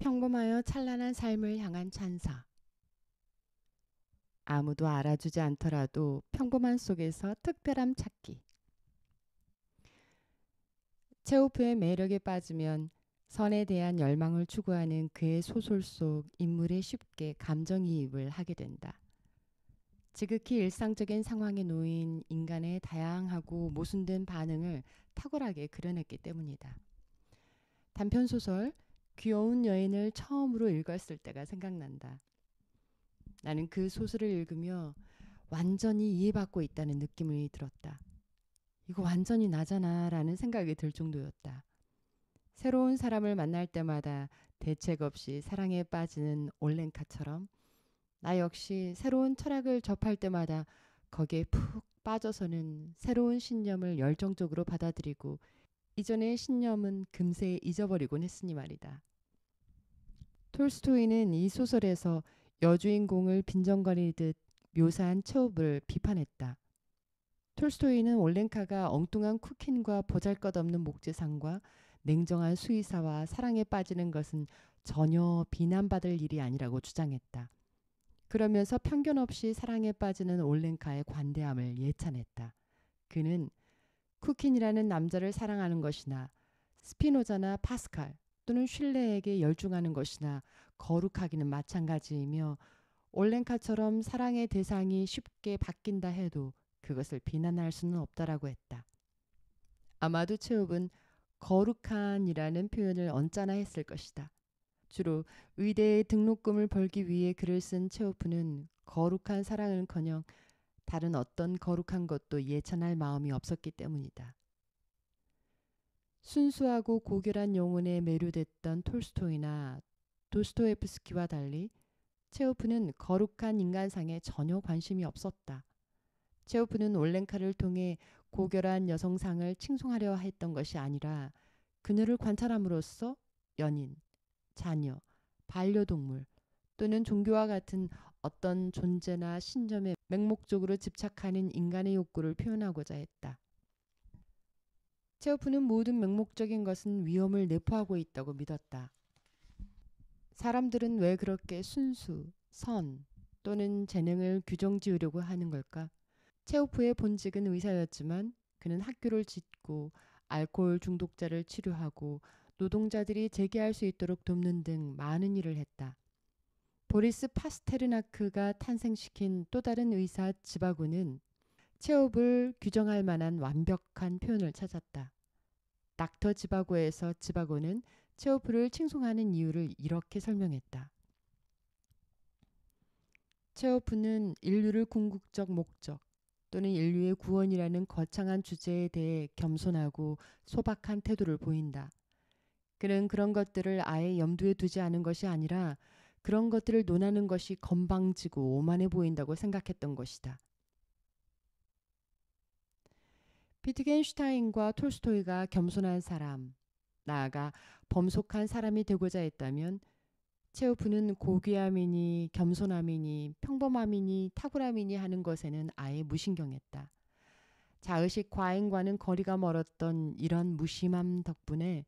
평범하여 찬란한 삶을 향한 찬사. 아무도 알아주지 않더라도 평범한 속에서 특별함 찾기. 체호프의 매력에 빠지면 선에 대한 열망을 추구하는 그의 소설 속 인물에 쉽게 감정이입을 하게 된다. 지극히 일상적인 상황에 놓인 인간의 다양하고 모순된 반응을 탁월하게 그려냈기 때문이다. 단편소설 귀여운 여인을 처음으로 읽었을 때가 생각난다. 나는 그 소설을 읽으며 완전히 이해받고 있다는 느낌이 들었다. 이거 완전히 나잖아 라는 생각이 들 정도였다. 새로운 사람을 만날 때마다 대책 없이 사랑에 빠지는 올렌카처럼 나 역시 새로운 철학을 접할 때마다 거기에 푹 빠져서는 새로운 신념을 열정적으로 받아들이고 이전의 신념은 금세 잊어버리곤 했으니 말이다. 톨스토이는 이 소설에서 여주인공을 빈정거리듯 묘사한 체홉을 비판했다. 톨스토이는 올렌카가 엉뚱한 쿠킨과 보잘것없는 목재상과 냉정한 수의사와 사랑에 빠지는 것은 전혀 비난받을 일이 아니라고 주장했다. 그러면서 편견 없이 사랑에 빠지는 올렌카의 관대함을 예찬했다. 그는 쿠킨이라는 남자를 사랑하는 것이나 스피노자나 파스칼 또는 슐레에게 열중하는 것이나 거룩하기는 마찬가지이며 올렌카처럼 사랑의 대상이 쉽게 바뀐다 해도 그것을 비난할 수는 없다라고 했다. 아마도 체홉은 거룩한이라는 표현을 언짢아 했을 것이다. 주로 의대의 등록금을 벌기 위해 글을 쓴 체호프는 거룩한 사랑은커녕 다른 어떤 거룩한 것도 예찬할 마음이 없었기 때문이다. 순수하고 고결한 영혼에 매료됐던 톨스토이나 도스토옙스키와 달리 체호프는 거룩한 인간상에 전혀 관심이 없었다. 체호프는 올렌카를 통해 고결한 여성상을 칭송하려 했던 것이 아니라 그녀를 관찰함으로써 연인, 자녀, 반려동물 또는 종교와 같은 어떤 존재나 신념에 맹목적으로 집착하는 인간의 욕구를 표현하고자 했다. 체호프는 모든 맹목적인 것은 위험을 내포하고 있다고 믿었다. 사람들은 왜 그렇게 순수, 선 또는 재능을 규정 지으려고 하는 걸까? 체호프의 본직은 의사였지만 그는 학교를 짓고 알코올 중독자를 치료하고 노동자들이 재기할 수 있도록 돕는 등 많은 일을 했다. 보리스 파스테르나크가 탄생시킨 또 다른 의사 지바고는 체홉을 규정할 만한 완벽한 표현을 찾았다. 닥터 지바고에서 지바고는 체호프를 칭송하는 이유를 이렇게 설명했다. 체호프는 인류를 궁극적 목적 또는 인류의 구원이라는 거창한 주제에 대해 겸손하고 소박한 태도를 보인다. 그는 그런 것들을 아예 염두에 두지 않은 것이 아니라 그런 것들을 논하는 것이 건방지고 오만해 보인다고 생각했던 것이다. 비트겐슈타인과 톨스토이가 겸손한 사람, 나아가 범속한 사람이 되고자 했다면 체호프는 고귀함이니 겸손함이니 평범함이니 탁월함이니 하는 것에는 아예 무신경했다. 자의식 과잉과는 거리가 멀었던 이런 무심함 덕분에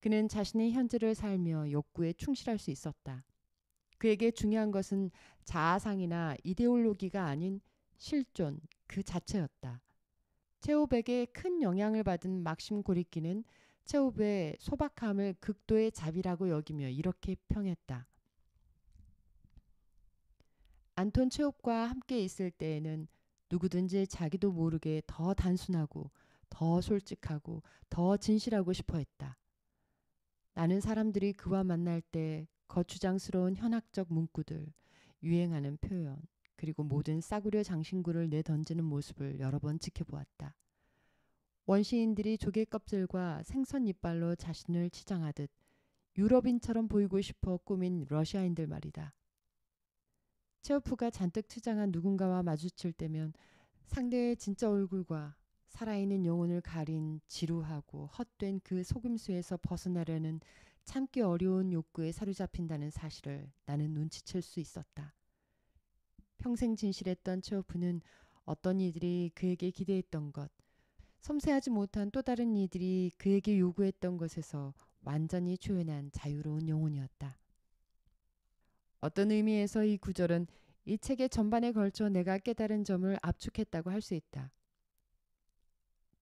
그는 자신의 현재를 살며 욕구에 충실할 수 있었다. 그에게 중요한 것은 자아상이나 이데올로기가 아닌 실존 그 자체였다. 체호백에 큰 영향을 받은 막심 고리끼는 체홉의 소박함을 극도의 자비라고 여기며 이렇게 평했다. 안톤 체홉과 함께 있을 때에는 누구든지 자기도 모르게 더 단순하고 더 솔직하고 더 진실하고 싶어 했다. 나는 사람들이 그와 만날 때 거추장스러운 현학적 문구들, 유행하는 표현, 그리고 모든 싸구려 장신구를 내던지는 모습을 여러 번 지켜보았다. 원시인들이 조개 껍질과 생선 이빨로 자신을 치장하듯 유럽인처럼 보이고 싶어 꾸민 러시아인들 말이다. 체호프가 잔뜩 치장한 누군가와 마주칠 때면 상대의 진짜 얼굴과 살아있는 영혼을 가린 지루하고 헛된 그 속임수에서 벗어나려는 참기 어려운 욕구에 사로잡힌다는 사실을 나는 눈치챌 수 있었다. 평생 진실했던 체호프는 어떤 이들이 그에게 기대했던 것, 섬세하지 못한 또 다른 이들이 그에게 요구했던 것에서 완전히 초연한 자유로운 영혼이었다. 어떤 의미에서 이 구절은 이 책의 전반에 걸쳐 내가 깨달은 점을 압축했다고 할 수 있다.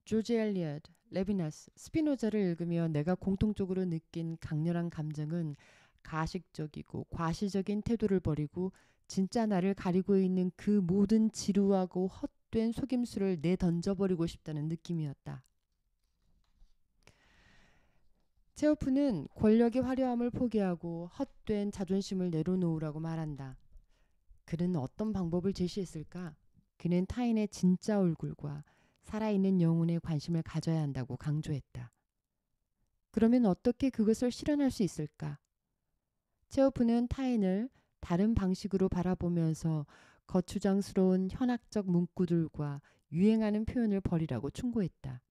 조지 엘리엇, 레비나스, 스피노자를 읽으며 내가 공통적으로 느낀 강렬한 감정은 가식적이고 과시적인 태도를 버리고 진짜 나를 가리고 있는 그 모든 지루하고 헛된 속임수를 내던져버리고 싶다는 느낌이었다. 체호프는 권력의 화려함을 포기하고 헛된 자존심을 내려놓으라고 말한다. 그는 어떤 방법을 제시했을까? 그는 타인의 진짜 얼굴과 살아있는 영혼에 관심을 가져야 한다고 강조했다. 그러면 어떻게 그것을 실현할 수 있을까? 체호프는 타인을 다른 방식으로 바라보면서 거추장스러운 현학적 문구들과 유행하는 표현을 버리라고 충고했다.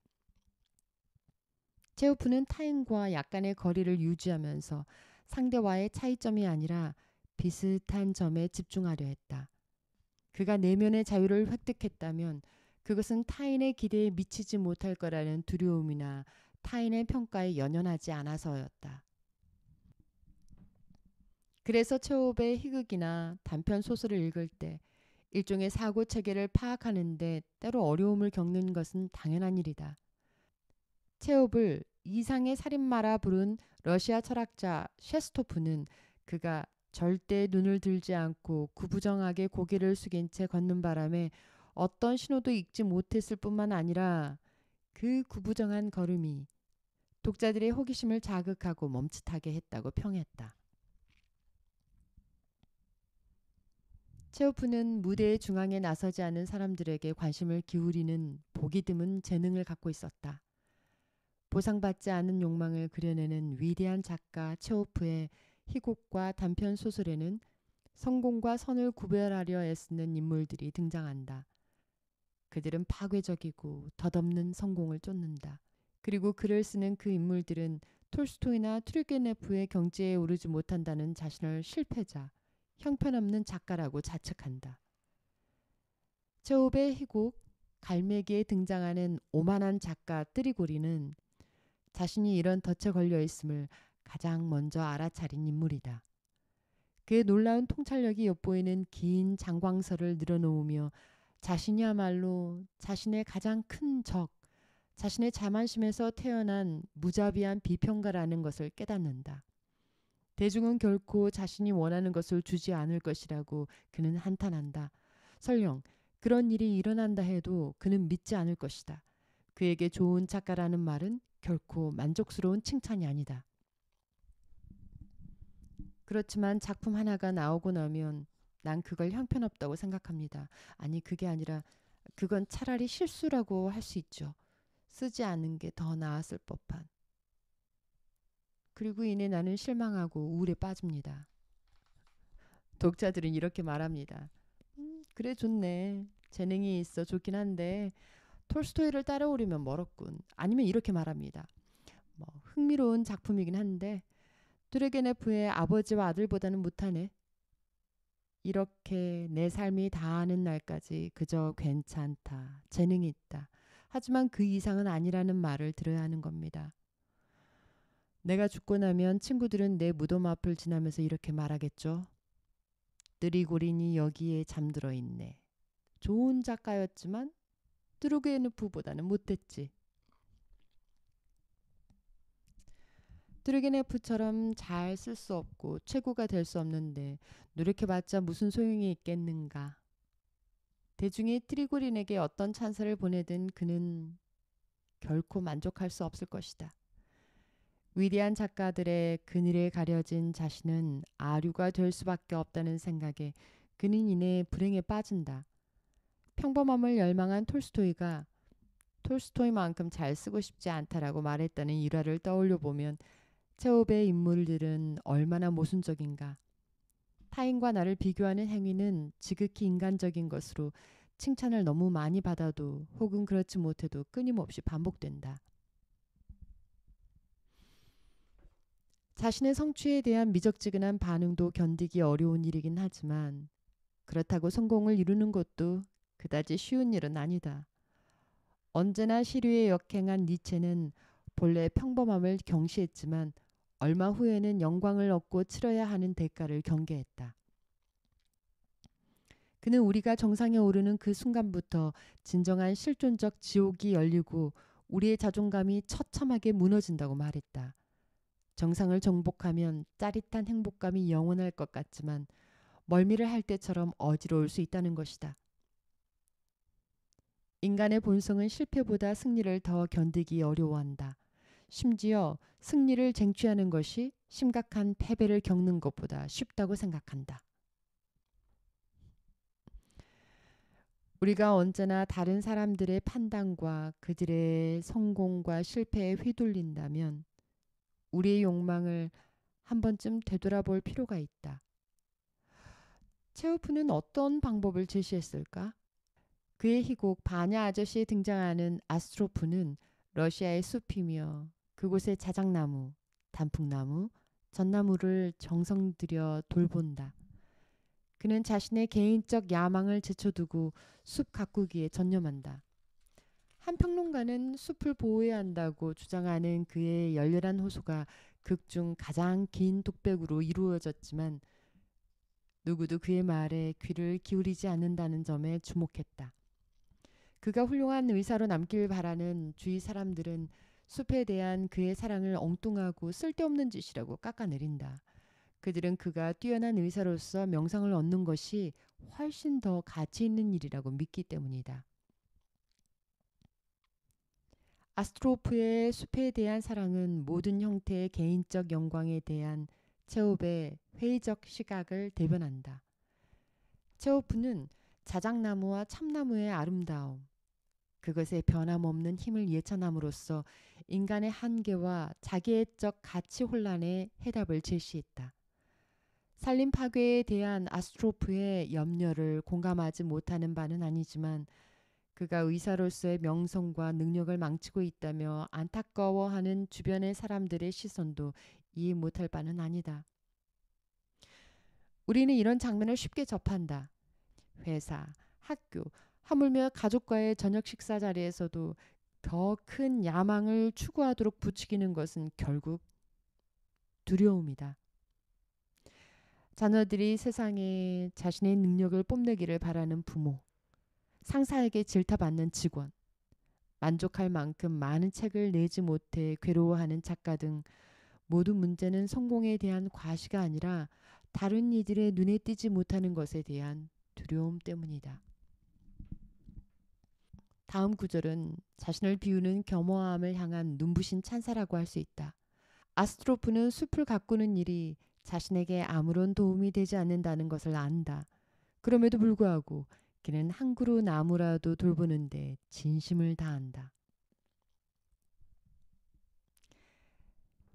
체호프는 타인과 약간의 거리를 유지하면서 상대와의 차이점이 아니라 비슷한 점에 집중하려 했다. 그가 내면의 자유를 획득했다면 그것은 타인의 기대에 미치지 못할 거라는 두려움이나 타인의 평가에 연연하지 않아서였다. 그래서 체홉의 희극이나 단편 소설을 읽을 때 일종의 사고 체계를 파악하는데 때로 어려움을 겪는 것은 당연한 일이다. 체홉을 이상의 살인마라 부른 러시아 철학자 셰스토프는 그가 절대 눈을 들지 않고 구부정하게 고개를 숙인 채 걷는 바람에 어떤 신호도 읽지 못했을 뿐만 아니라 그 구부정한 걸음이 독자들의 호기심을 자극하고 멈칫하게 했다고 평했다. 체호프는 무대의 중앙에 나서지 않은 사람들에게 관심을 기울이는 보기 드문 재능을 갖고 있었다. 보상받지 않은 욕망을 그려내는 위대한 작가 체호프의 희곡과 단편 소설에는 성공과 선을 구별하려 애쓰는 인물들이 등장한다. 그들은 파괴적이고 덧없는 성공을 쫓는다. 그리고 글을 쓰는 그 인물들은 톨스토이나 투르게네프의 경지에 오르지 못한다는 자신을 실패자, 형편없는 작가라고 자책한다. 체홉의 희곡 갈매기에 등장하는 오만한 작가 뜨리고리는 자신이 이런 덫에 걸려 있음을 가장 먼저 알아차린 인물이다. 그의 놀라운 통찰력이 엿보이는 긴 장광설을 늘어놓으며 자신이야말로 자신의 가장 큰 적, 자신의 자만심에서 태어난 무자비한 비평가라는 것을 깨닫는다. 대중은 결코 자신이 원하는 것을 주지 않을 것이라고 그는 한탄한다. 설령 그런 일이 일어난다 해도 그는 믿지 않을 것이다. 그에게 좋은 작가라는 말은 결코 만족스러운 칭찬이 아니다. 그렇지만 작품 하나가 나오고 나면 난 그걸 형편없다고 생각합니다. 아니 그게 아니라 그건 차라리 실수라고 할 수 있죠. 쓰지 않은 게 더 나았을 법한. 그리고 이내 나는 실망하고 우울에 빠집니다. 독자들은 이렇게 말합니다. 그래 좋네. 재능이 있어 좋긴 한데 톨스토이를 따라오려면 멀었군. 아니면 이렇게 말합니다. 흥미로운 작품이긴 한데 투르게네프의 아버지와 아들보다는 못하네. 이렇게 내 삶이 다하는 날까지 그저 괜찮다. 재능이 있다. 하지만 그 이상은 아니라는 말을 들어야 하는 겁니다. 내가 죽고 나면 친구들은 내 무덤 앞을 지나면서 이렇게 말하겠죠. 느리고린이 여기에 잠들어 있네. 좋은 작가였지만 투르게네프보다는 못됐지. 투르게네프처럼 잘 쓸 수 없고 최고가 될 수 없는데 노력해봤자 무슨 소용이 있겠는가. 대중이 트리고린에게 어떤 찬사를 보내든 그는 결코 만족할 수 없을 것이다. 위대한 작가들의 그늘에 가려진 자신은 아류가 될 수밖에 없다는 생각에 그는 이내 불행에 빠진다. 평범함을 열망한 톨스토이가 톨스토이만큼 잘 쓰고 싶지 않다라고 말했다는 일화를 떠올려 보면 체홉의 인물들은 얼마나 모순적인가. 타인과 나를 비교하는 행위는 지극히 인간적인 것으로 칭찬을 너무 많이 받아도 혹은 그렇지 못해도 끊임없이 반복된다. 자신의 성취에 대한 미적지근한 반응도 견디기 어려운 일이긴 하지만 그렇다고 성공을 이루는 것도 그다지 쉬운 일은 아니다. 언제나 시류에 역행한 니체는 본래 평범함을 경시했지만 얼마 후에는 영광을 얻고 치러야 하는 대가를 경계했다. 그는 우리가 정상에 오르는 그 순간부터 진정한 실존적 지옥이 열리고 우리의 자존감이 처참하게 무너진다고 말했다. 정상을 정복하면 짜릿한 행복감이 영원할 것 같지만 멀미를 할 때처럼 어지러울 수 있다는 것이다. 인간의 본성은 실패보다 승리를 더 견디기 어려워한다. 심지어 승리를 쟁취하는 것이 심각한 패배를 겪는 것보다 쉽다고 생각한다. 우리가 언제나 다른 사람들의 판단과 그들의 성공과 실패에 휘둘린다면 우리의 욕망을 한 번쯤 되돌아볼 필요가 있다. 체호프는 어떤 방법을 제시했을까? 그의 희곡 바냐 아저씨에 등장하는 아스트로프는 러시아의 숲이며 그곳의 자작나무, 단풍나무, 전나무를 정성 들여 돌본다. 그는 자신의 개인적 야망을 제쳐두고 숲 가꾸기에 전념한다. 한 평론가는 숲을 보호해야 한다고 주장하는 그의 열렬한 호소가 극 중 가장 긴 독백으로 이루어졌지만 누구도 그의 말에 귀를 기울이지 않는다는 점에 주목했다. 그가 훌륭한 의사로 남길 바라는 주위 사람들은 숲에 대한 그의 사랑을 엉뚱하고 쓸데없는 짓이라고 깎아내린다. 그들은 그가 뛰어난 의사로서 명성을 얻는 것이 훨씬 더 가치 있는 일이라고 믿기 때문이다. 아스트로프의 숲에 대한 사랑은 모든 형태의 개인적 영광에 대한 체홉의 회의적 시각을 대변한다. 체호프는 자작나무와 참나무의 아름다움, 그것의 변함없는 힘을 예찬함으로써 인간의 한계와 자기애적 가치 혼란에 해답을 제시했다. 산림 파괴에 대한 아스트로프의 염려를 공감하지 못하는 바는 아니지만 그가 의사로서의 명성과 능력을 망치고 있다며 안타까워하는 주변의 사람들의 시선도 이해 못할 바는 아니다. 우리는 이런 장면을 쉽게 접한다. 회사, 학교, 하물며 가족과의 저녁 식사 자리에서도 더 큰 야망을 추구하도록 부추기는 것은 결국 두려움이다. 자녀들이 세상에 자신의 능력을 뽐내기를 바라는 부모, 상사에게 질타받는 직원, 만족할 만큼 많은 책을 내지 못해 괴로워하는 작가 등 모든 문제는 성공에 대한 과시가 아니라 다른 이들의 눈에 띄지 못하는 것에 대한 두려움 때문이다. 다음 구절은 자신을 비우는 겸허함을 향한 눈부신 찬사라고 할 수 있다. 아스트로프는 숲을 가꾸는 일이 자신에게 아무런 도움이 되지 않는다는 것을 안다. 그럼에도 불구하고 그는 한 그루 나무라도 돌보는데 진심을 다한다.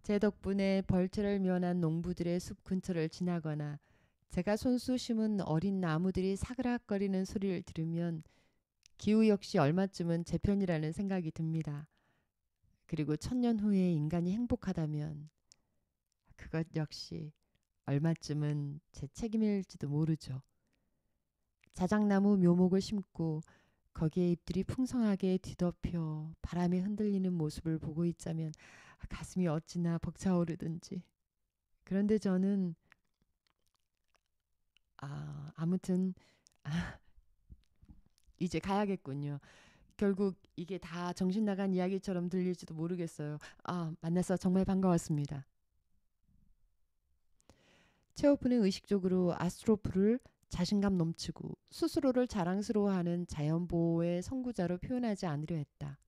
제 덕분에 벌채를 면한 농부들의 숲 근처를 지나거나 제가 손수 심은 어린 나무들이 사그락거리는 소리를 들으면 기후 역시 얼마쯤은 제 편이라는 생각이 듭니다. 그리고 천년 후에 인간이 행복하다면 그것 역시 얼마쯤은 제 책임일지도 모르죠. 자작나무 묘목을 심고 거기에 잎들이 풍성하게 뒤덮여 바람에 흔들리는 모습을 보고 있자면 가슴이 어찌나 벅차오르든지. 그런데 저는 아무튼 이제 가야겠군요. 결국 이게 다 정신 나간 이야기처럼 들릴지도 모르겠어요. 만나서 정말 반가웠습니다. 체호프는 의식적으로 아스트로프를 자신감 넘치고 스스로를 자랑스러워하는 자연보호의 선구자로 표현하지 않으려 했다.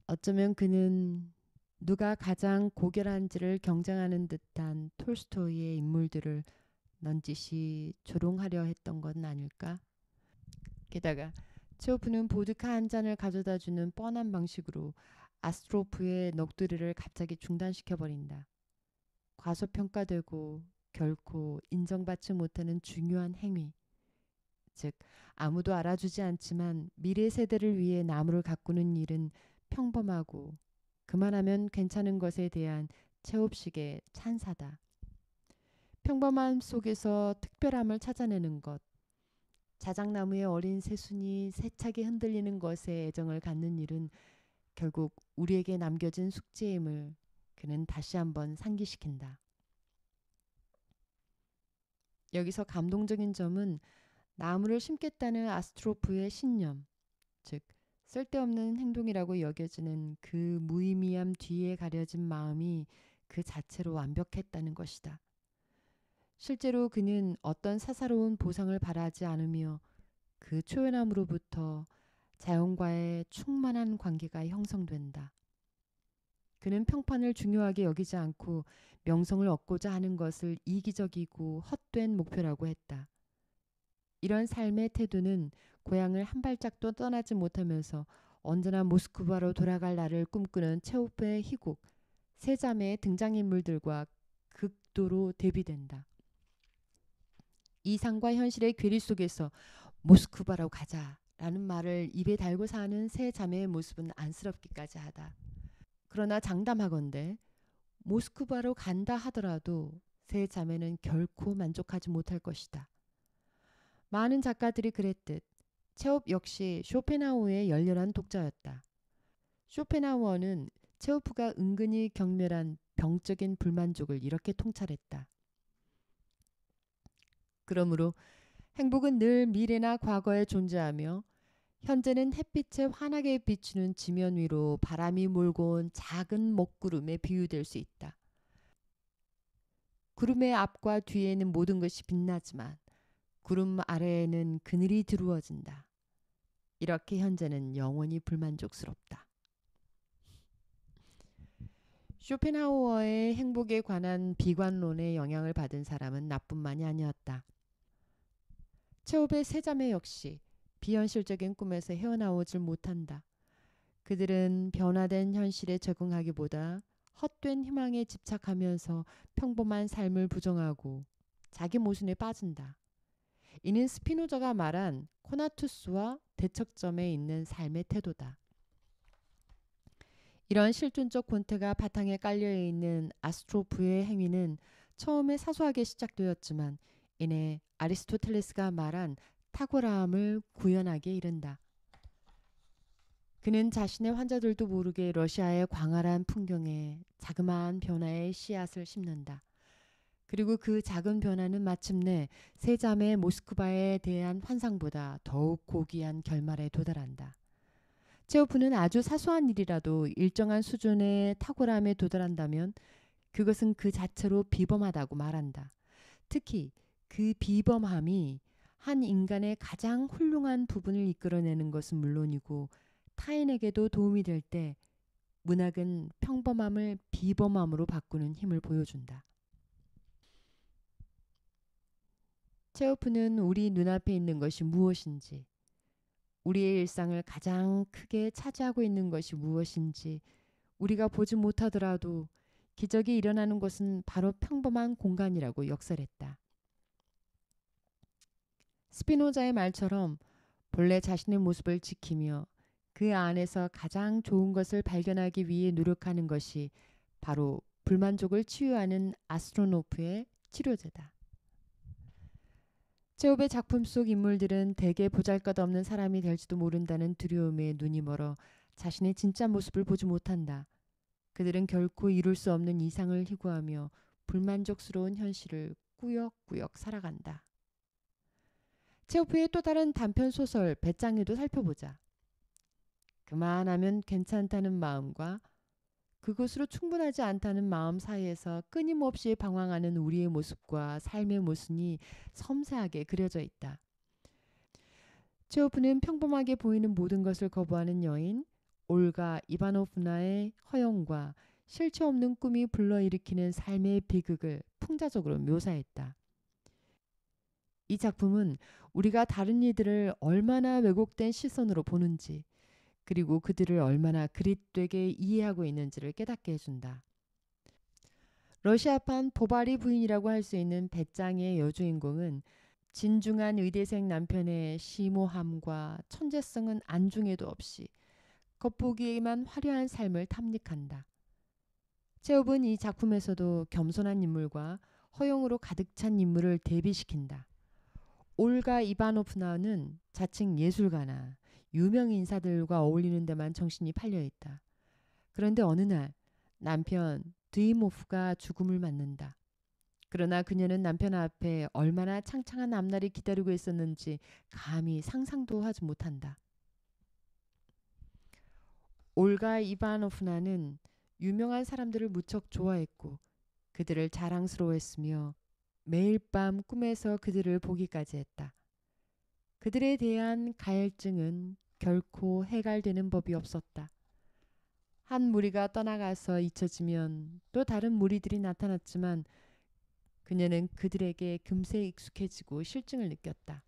어쩌면 그는 누가 가장 고결한지를 경쟁하는 듯한 톨스토이의 인물들을 넌지시 조롱하려 했던 건 아닐까? 게다가 체호프는 보드카 한 잔을 가져다주는 뻔한 방식으로 아스트로프의 넋두리를 갑자기 중단시켜버린다. 과소평가되고 결코 인정받지 못하는 중요한 행위, 즉 아무도 알아주지 않지만 미래 세대를 위해 나무를 가꾸는 일은 평범하고 그만하면 괜찮은 것에 대한 체홉식의 찬사다. 평범함 속에서 특별함을 찾아내는 것, 자작나무의 어린 새순이 세차게 흔들리는 것에 애정을 갖는 일은 결국 우리에게 남겨진 숙제임을 그는 다시 한번 상기시킨다. 여기서 감동적인 점은 나무를 심겠다는 아스트로프의 신념, 즉 쓸데없는 행동이라고 여겨지는 그 무의미함 뒤에 가려진 마음이 그 자체로 완벽했다는 것이다. 실제로 그는 어떤 사사로운 보상을 바라지 않으며 그 초연함으로부터 자연과의 충만한 관계가 형성된다. 그는 평판을 중요하게 여기지 않고 명성을 얻고자 하는 것을 이기적이고 헛된 목표라고 했다. 이런 삶의 태도는 고향을 한 발짝도 떠나지 못하면서 언제나 모스크바로 돌아갈 날을 꿈꾸는 체오프의 희곡, 세 자매의 등장인물들과 극도로 대비된다. 이상과 현실의 괴리 속에서 모스크바로 가자라는 말을 입에 달고 사는 세 자매의 모습은 안쓰럽기까지 하다. 그러나 장담하건대 모스크바로 간다 하더라도 세 자매는 결코 만족하지 못할 것이다. 많은 작가들이 그랬듯 체오프 역시 쇼펜하우어의 열렬한 독자였다. 쇼펜하우어는 체오프가 은근히 경멸한 병적인 불만족을 이렇게 통찰했다. 그러므로 행복은 늘 미래나 과거에 존재하며 현재는 햇빛에 환하게 비추는 지면 위로 바람이 몰고 온 작은 먹구름에 비유될 수 있다. 구름의 앞과 뒤에는 모든 것이 빛나지만 구름 아래에는 그늘이 드루어진다. 이렇게 현재는 영원히 불만족스럽다. 쇼펜하우어의 행복에 관한 비관론에 영향을 받은 사람은 나뿐만이 아니었다. 체오프의 세 자매 역시 비현실적인 꿈에서 헤어나오질 못한다. 그들은 변화된 현실에 적응하기보다 헛된 희망에 집착하면서 평범한 삶을 부정하고 자기 모순에 빠진다. 이는 스피노자가 말한 코나투스와 대척점에 있는 삶의 태도다. 이런 실존적 권태가 바탕에 깔려있는 아스트로프의 행위는 처음에 사소하게 시작되었지만 이내 아리스토텔레스가 말한 탁월함을 구현하게 이른다. 그는 자신의 환자들도 모르게 러시아의 광활한 풍경에 자그마한 변화의 씨앗을 심는다. 그리고 그 작은 변화는 마침내 세 자매 모스크바에 대한 환상보다 더욱 고귀한 결말에 도달한다. 체오프는 아주 사소한 일이라도 일정한 수준의 탁월함에 도달한다면 그것은 그 자체로 비범하다고 말한다. 특히 그 비범함이 한 인간의 가장 훌륭한 부분을 이끌어내는 것은 물론이고 타인에게도 도움이 될 때 문학은 평범함을 비범함으로 바꾸는 힘을 보여준다. 체오프는 우리 눈앞에 있는 것이 무엇인지, 우리의 일상을 가장 크게 차지하고 있는 것이 무엇인지 우리가 보지 못하더라도 기적이 일어나는 것은 바로 평범한 공간이라고 역설했다. 스피노자의 말처럼 본래 자신의 모습을 지키며 그 안에서 가장 좋은 것을 발견하기 위해 노력하는 것이 바로 불만족을 치유하는 아스트로노프의 치료제다. 체오프의 작품 속 인물들은 대개 보잘것없는 사람이 될지도 모른다는 두려움에 눈이 멀어 자신의 진짜 모습을 보지 못한다. 그들은 결코 이룰 수 없는 이상을 희구하며 불만족스러운 현실을 꾸역꾸역 살아간다. 체오프의 또 다른 단편 소설 배짱이도 살펴보자. 그만하면 괜찮다는 마음과 그것으로 충분하지 않다는 마음 사이에서 끊임없이 방황하는 우리의 모습과 삶의 모순이 섬세하게 그려져 있다. 체오프는 평범하게 보이는 모든 것을 거부하는 여인 올가 이바노프나의 허영과 실체 없는 꿈이 불러일으키는 삶의 비극을 풍자적으로 묘사했다. 이 작품은 우리가 다른 이들을 얼마나 왜곡된 시선으로 보는지 그리고 그들을 얼마나 그릿되게 이해하고 있는지를 깨닫게 해준다. 러시아판 보바리 부인이라고 할 수 있는 배짱이의 여주인공은 진중한 의대생 남편의 심오함과 천재성은 안중에도 없이 겉보기에만 화려한 삶을 탐닉한다. 체오프는 이 작품에서도 겸손한 인물과 허용으로 가득 찬 인물을 대비시킨다. 올가 이바노프나는 자칭 예술가나 유명 인사들과 어울리는 데만 정신이 팔려 있다. 그런데 어느 날 남편 드이모프가 죽음을 맞는다. 그러나 그녀는 남편 앞에 얼마나 창창한 앞날이 기다리고 있었는지 감히 상상도 하지 못한다. 올가 이바노프나는 유명한 사람들을 무척 좋아했고 그들을 자랑스러워했으며 매일 밤 꿈에서 그들을 보기까지 했다. 그들에 대한 갈증은 결코 해갈되는 법이 없었다. 한 무리가 떠나가서 잊혀지면 또 다른 무리들이 나타났지만 그녀는 그들에게 금세 익숙해지고 실증을 느꼈다.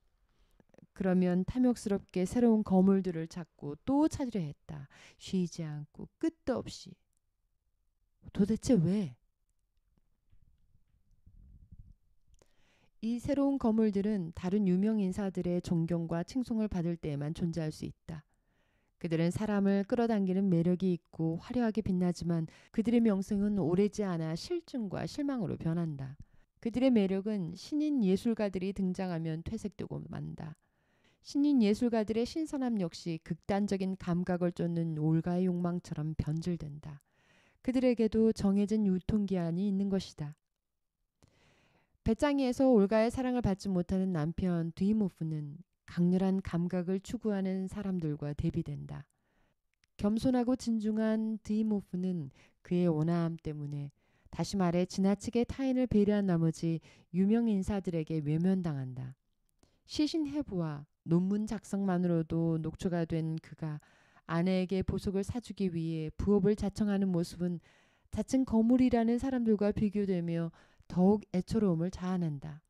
그러면 탐욕스럽게 새로운 거물들을 찾고 또 찾으려 했다. 쉬지 않고 끝도 없이. 도대체 왜? 이 새로운 거물들은 다른 유명 인사들의 존경과 칭송을 받을 때에만 존재할 수 있다. 그들은 사람을 끌어당기는 매력이 있고 화려하게 빛나지만 그들의 명성은 오래지 않아 실증과 실망으로 변한다. 그들의 매력은 신인 예술가들이 등장하면 퇴색되고 만다. 신인 예술가들의 신선함 역시 극단적인 감각을 쫓는 올가의 욕망처럼 변질된다. 그들에게도 정해진 유통기한이 있는 것이다. 배짱이에서 올가의 사랑을 받지 못하는 남편 드이모프는 강렬한 감각을 추구하는 사람들과 대비된다. 겸손하고 진중한 드이모프는 그의 온화함 때문에 다시 말해 지나치게 타인을 배려한 나머지 유명 인사들에게 외면당한다. 시신해부와 논문 작성만으로도 녹초가 된 그가 아내에게 보석을 사주기 위해 부업을 자청하는 모습은 자칭 거물이라는 사람들과 비교되며 더욱 애처로움을 자아낸다.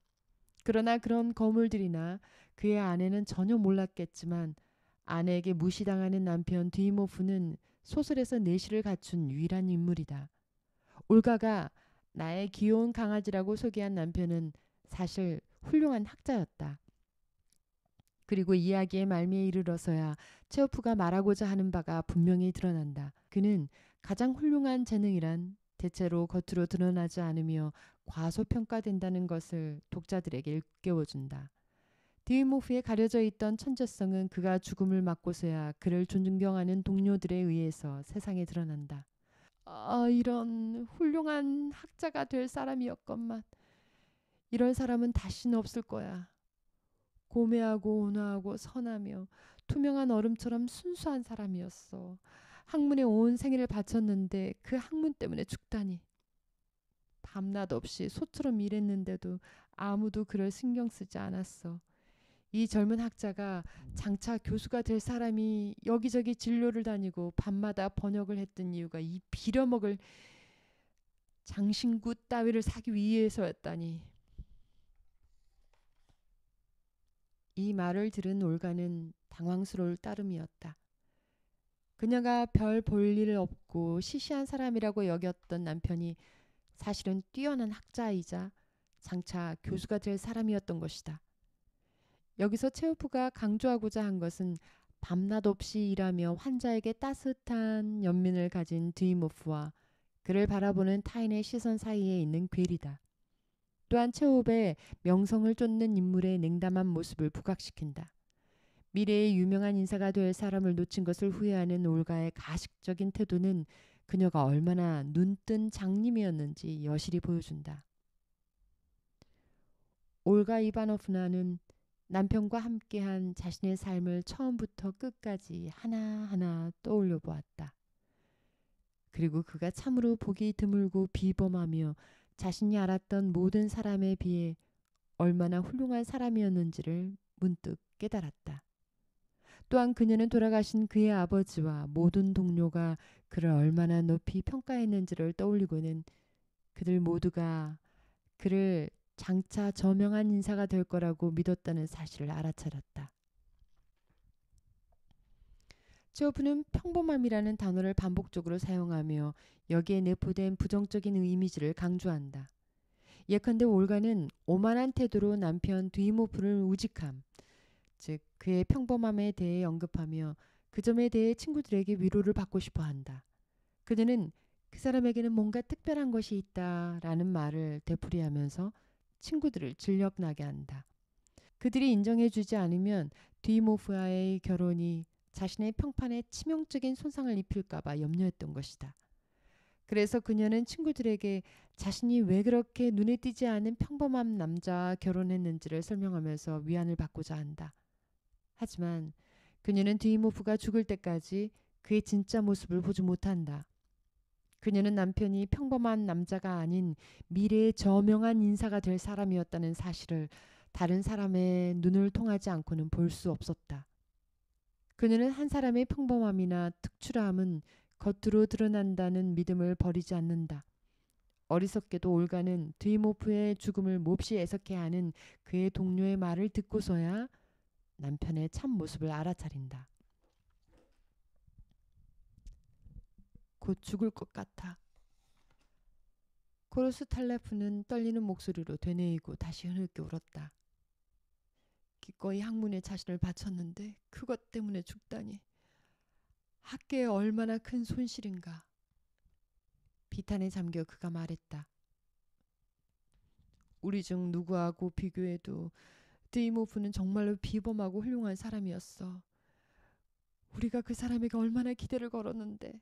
그러나 그런 거물들이나 그의 아내는 전혀 몰랐겠지만 아내에게 무시당하는 남편 디모프는 소설에서 내실을 갖춘 유일한 인물이다. 올가가 나의 귀여운 강아지라고 소개한 남편은 사실 훌륭한 학자였다. 그리고 이야기의 말미에 이르러서야 체오프가 말하고자 하는 바가 분명히 드러난다. 그는 가장 훌륭한 재능이란 대체로 겉으로 드러나지 않으며 과소평가된다는 것을 독자들에게 일깨워준다. 디모프에 가려져 있던 천재성은 그가 죽음을 맞고서야 그를 존경하는 동료들에 의해서 세상에 드러난다. 이런 훌륭한 학자가 될 사람이었건만 이런 사람은 다시는 없을 거야. 고매하고 온화하고 선하며 투명한 얼음처럼 순수한 사람이었어. 학문에 온 생애를 바쳤는데 그 학문 때문에 죽다니. 밤낮 없이 소처럼 일했는데도 아무도 그를 신경 쓰지 않았어. 이 젊은 학자가 장차 교수가 될 사람이 여기저기 진료를 다니고 밤마다 번역을 했던 이유가 이 빌어먹을 장신구 따위를 사기 위해서였다니. 이 말을 들은 올가는 당황스러울 따름이었다. 그녀가 별 볼 일 없고 시시한 사람이라고 여겼던 남편이 사실은 뛰어난 학자이자 장차 교수가 될 사람이었던 것이다. 여기서 체오프가 강조하고자 한 것은 밤낮 없이 일하며 환자에게 따뜻한 연민을 가진 드이모프와 그를 바라보는 타인의 시선 사이에 있는 괴리다. 또한 체오프의 명성을 쫓는 인물의 냉담한 모습을 부각시킨다. 미래의 유명한 인사가 될 사람을 놓친 것을 후회하는 올가의 가식적인 태도는 그녀가 얼마나 눈뜬 장님이었는지 여실히 보여준다. 올가 이바노프나는 남편과 함께한 자신의 삶을 처음부터 끝까지 하나하나 떠올려 보았다. 그리고 그가 참으로 보기 드물고 비범하며 자신이 알았던 모든 사람에 비해 얼마나 훌륭한 사람이었는지를 문득 깨달았다. 또한 그녀는 돌아가신 그의 아버지와 모든 동료가 그를 얼마나 높이 평가했는지를 떠올리고는 그들 모두가 그를 장차 저명한 인사가 될 거라고 믿었다는 사실을 알아차렸다. 체오프는 평범함이라는 단어를 반복적으로 사용하며 여기에 내포된 부정적인 이미지를 강조한다. 예컨대 올가는 오만한 태도로 남편 드이모프를 우직함, 즉 그의 평범함에 대해 언급하며 그 점에 대해 친구들에게 위로를 받고 싶어 한다. 그녀는 그 사람에게는 뭔가 특별한 것이 있다라는 말을 되풀이하면서 친구들을 진력나게 한다. 그들이 인정해주지 않으면 디모프와의 결혼이 자신의 평판에 치명적인 손상을 입힐까봐 염려했던 것이다. 그래서 그녀는 친구들에게 자신이 왜 그렇게 눈에 띄지 않은 평범한 남자와 결혼했는지를 설명하면서 위안을 받고자 한다. 하지만 그녀는 드이모프가 죽을 때까지 그의 진짜 모습을 보지 못한다. 그녀는 남편이 평범한 남자가 아닌 미래의 저명한 인사가 될 사람이었다는 사실을 다른 사람의 눈을 통하지 않고는 볼 수 없었다. 그녀는 한 사람의 평범함이나 특출함은 겉으로 드러난다는 믿음을 버리지 않는다. 어리석게도 올가는 드이모프의 죽음을 몹시 애석해 하는 그의 동료의 말을 듣고서야 남편의 참 모습을 알아차린다. 곧 죽을 것 같아. 코르스 탈레프는 떨리는 목소리로 되뇌이고 다시 흐느껴 울었다. 기꺼이 학문에 자신을 바쳤는데 그것 때문에 죽다니. 학계에 얼마나 큰 손실인가. 비탄에 잠겨 그가 말했다. 우리 중 누구하고 비교해도 드이모프는 정말로 비범하고 훌륭한 사람이었어. 우리가 그 사람에게 얼마나 기대를 걸었는데.